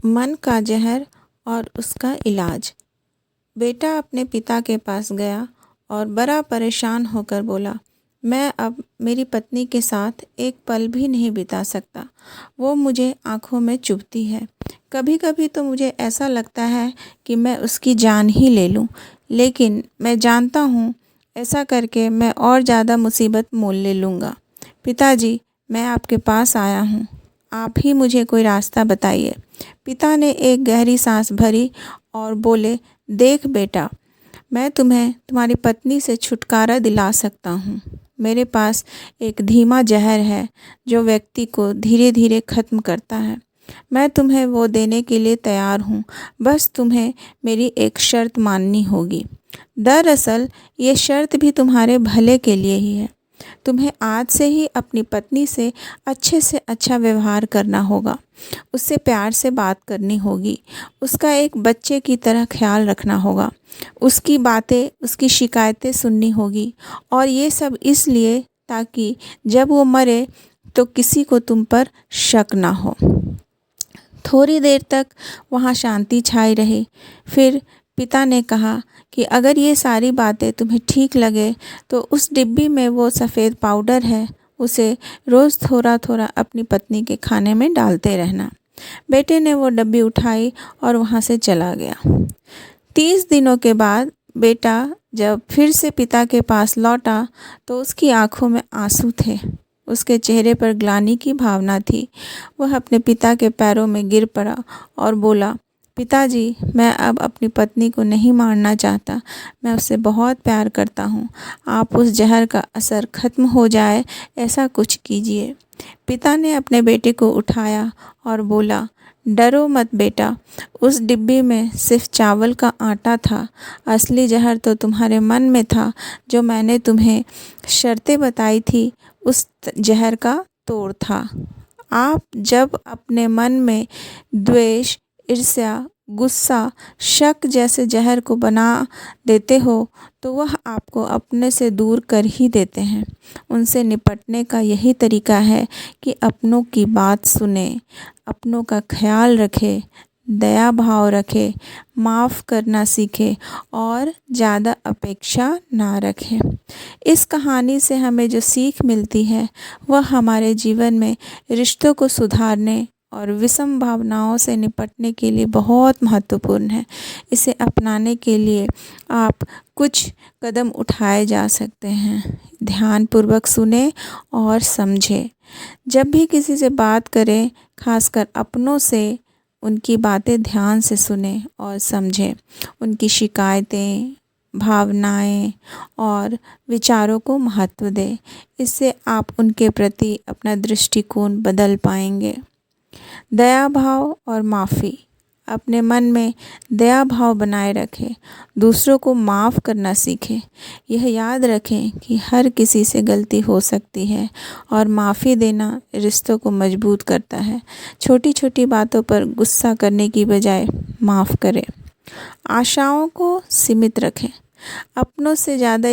मन का जहर और उसका इलाज। बेटा अपने पिता के पास गया और बड़ा परेशान होकर बोला, मैं अब मेरी पत्नी के साथ एक पल भी नहीं बिता सकता। वो मुझे आँखों में चुभती है। कभी कभी तो मुझे ऐसा लगता है कि मैं उसकी जान ही ले लूँ, लेकिन मैं जानता हूँ ऐसा करके मैं और ज़्यादा मुसीबत मोल ले लूँगा। पिताजी, मैं आपके पास आया हूँ, आप ही मुझे कोई रास्ता बताइए। पिता ने एक गहरी सांस भरी और बोले, देख बेटा, मैं तुम्हें तुम्हारी पत्नी से छुटकारा दिला सकता हूँ। मेरे पास एक धीमा जहर है जो व्यक्ति को धीरे धीरे ख़त्म करता है। मैं तुम्हें वो देने के लिए तैयार हूँ, बस तुम्हें मेरी एक शर्त माननी होगी। दरअसल ये शर्त भी तुम्हारे भले के लिए ही है। तुम्हें आज से ही अपनी पत्नी से अच्छा व्यवहार करना होगा, उससे प्यार से बात करनी होगी, उसका एक बच्चे की तरह ख्याल रखना होगा, उसकी बातें, उसकी शिकायतें सुननी होगी। और ये सब इसलिए ताकि जब वो मरे तो किसी को तुम पर शक ना हो। थोड़ी देर तक वहाँ शांति छाई रही। फिर पिता ने कहा कि अगर ये सारी बातें तुम्हें ठीक लगे तो उस डिब्बी में वो सफ़ेद पाउडर है, उसे रोज़ थोड़ा थोड़ा अपनी पत्नी के खाने में डालते रहना। बेटे ने वो डब्बी उठाई और वहाँ से चला गया। 30 दिनों के बाद बेटा जब फिर से पिता के पास लौटा तो उसकी आंखों में आंसू थे, उसके चेहरे पर ग्लानि की भावना थी। वह अपने पिता के पैरों में गिर पड़ा और बोला, पिताजी, मैं अब अपनी पत्नी को नहीं मारना चाहता, मैं उससे बहुत प्यार करता हूँ। आप उस जहर का असर ख़त्म हो जाए ऐसा कुछ कीजिए। पिता ने अपने बेटे को उठाया और बोला, डरो मत बेटा, उस डिब्बी में सिर्फ चावल का आटा था। असली जहर तो तुम्हारे मन में था। जो मैंने तुम्हें शर्तें बताई थी उस जहर का तोड़ था। आप जब अपने मन में द्वेष, ईर्ष्या, गुस्सा, शक जैसे जहर को बना देते हो तो वह आपको अपने से दूर कर ही देते हैं। उनसे निपटने का यही तरीका है कि अपनों की बात सुने, अपनों का ख्याल रखे, दया भाव रखे, माफ़ करना सीखे और ज़्यादा अपेक्षा ना रखें। इस कहानी से हमें जो सीख मिलती है वह हमारे जीवन में रिश्तों को सुधारने और विषम भावनाओं से निपटने के लिए बहुत महत्वपूर्ण है। इसे अपनाने के लिए आप कुछ कदम उठाए जा सकते हैं। ध्यानपूर्वक सुने और समझें। जब भी किसी से बात करें, खासकर अपनों से, उनकी बातें ध्यान से सुनें और समझें। उनकी शिकायतें, भावनाएं और विचारों को महत्व दें। इससे आप उनके प्रति अपना दृष्टिकोण बदल पाएंगे। दया भाव और माफ़ी। अपने मन में दया भाव बनाए रखें, दूसरों को माफ़ करना सीखें। यह याद रखें कि हर किसी से गलती हो सकती है और माफ़ी देना रिश्तों को मजबूत करता है। छोटी छोटी बातों पर गुस्सा करने की बजाय माफ़ करें। आशाओं को सीमित रखें। अपनों से ज़्यादा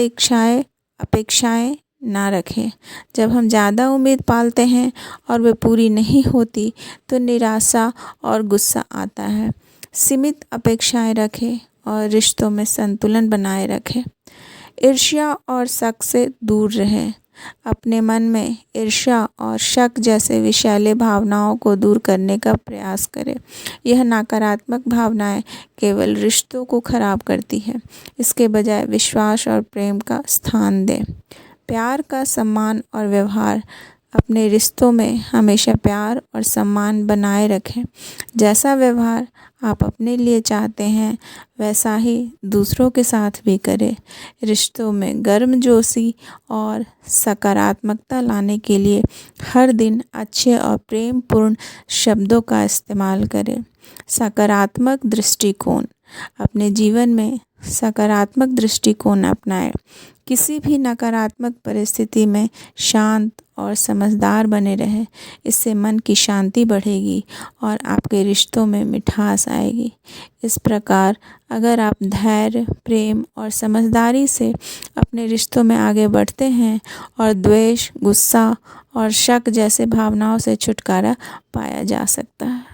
अपेक्षाएं ना रखें। जब हम ज़्यादा उम्मीद पालते हैं और वे पूरी नहीं होती तो निराशा और गुस्सा आता है। सीमित अपेक्षाएं रखें और रिश्तों में संतुलन बनाए रखें। ईर्ष्या और शक से दूर रहें। अपने मन में ईर्ष्या और शक जैसे विषैले भावनाओं को दूर करने का प्रयास करें। यह नकारात्मक भावनाएं केवल रिश्तों को खराब करती है। इसके बजाय विश्वास और प्रेम का स्थान दें। प्यार का सम्मान और व्यवहार। अपने रिश्तों में हमेशा प्यार और सम्मान बनाए रखें। जैसा व्यवहार आप अपने लिए चाहते हैं वैसा ही दूसरों के साथ भी करें। रिश्तों में गर्मजोशी और सकारात्मकता लाने के लिए हर दिन अच्छे और प्रेमपूर्ण शब्दों का इस्तेमाल करें। सकारात्मक दृष्टिकोण। अपने जीवन में सकारात्मक दृष्टिकोण अपनाएं। किसी भी नकारात्मक परिस्थिति में शांत और समझदार बने रहें। इससे मन की शांति बढ़ेगी और आपके रिश्तों में मिठास आएगी। इस प्रकार अगर आप धैर्य, प्रेम और समझदारी से अपने रिश्तों में आगे बढ़ते हैं और द्वेष, गुस्सा और शक जैसे भावनाओं से छुटकारा पाया जा सकता है।